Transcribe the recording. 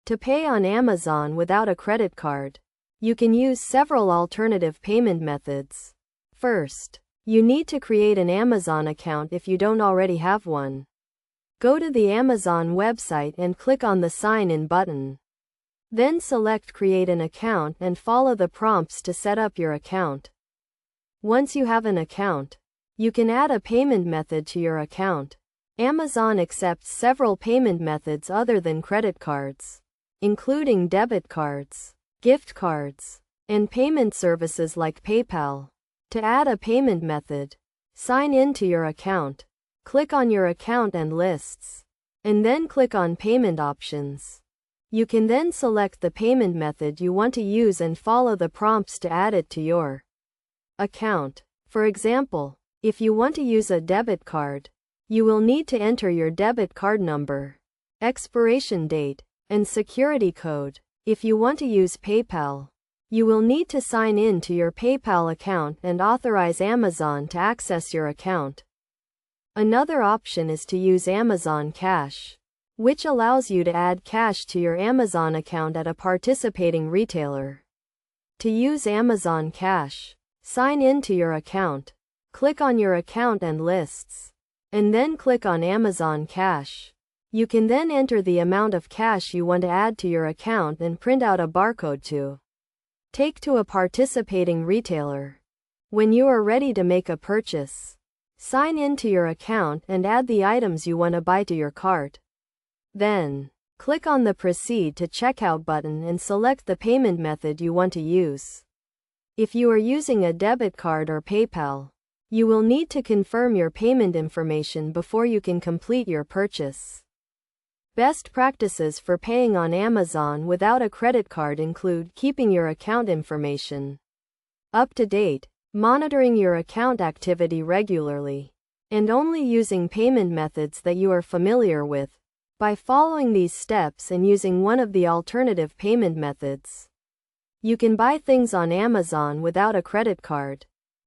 To pay on Amazon without a credit card, you can use several alternative payment methods. First, you need to create an Amazon account if you don't already have one. Go to the Amazon website and click on the Sign In button. Then select Create an Account and follow the prompts to set up your account. Once you have an account, you can add a payment method to your account. Amazon accepts several payment methods other than credit cards, including debit cards, gift cards, and payment services like PayPal. To add a payment method, sign in to your account, click on your account and lists, and then click on Payment Options. You can then select the payment method you want to use and follow the prompts to add it to your account. For example, if you want to use a debit card, you will need to enter your debit card number, expiration date, and security code. If you want to use PayPal, you will need to sign in to your PayPal account and authorize Amazon to access your account. Another option is to use Amazon Cash, which allows you to add cash to your Amazon account at a participating retailer. To use Amazon Cash, sign in to your account, click on your account and lists, and then click on Amazon Cash. You can then enter the amount of cash you want to add to your account and print out a barcode to take to a participating retailer. When you are ready to make a purchase, sign in to your account and add the items you want to buy to your cart. Then, click on the Proceed to Checkout button and select the payment method you want to use. If you are using a debit card or PayPal, you will need to confirm your payment information before you can complete your purchase. Best practices for paying on Amazon without a credit card include keeping your account information up to date, monitoring your account activity regularly, and only using payment methods that you are familiar with. By following these steps and using one of the alternative payment methods, you can buy things on Amazon without a credit card.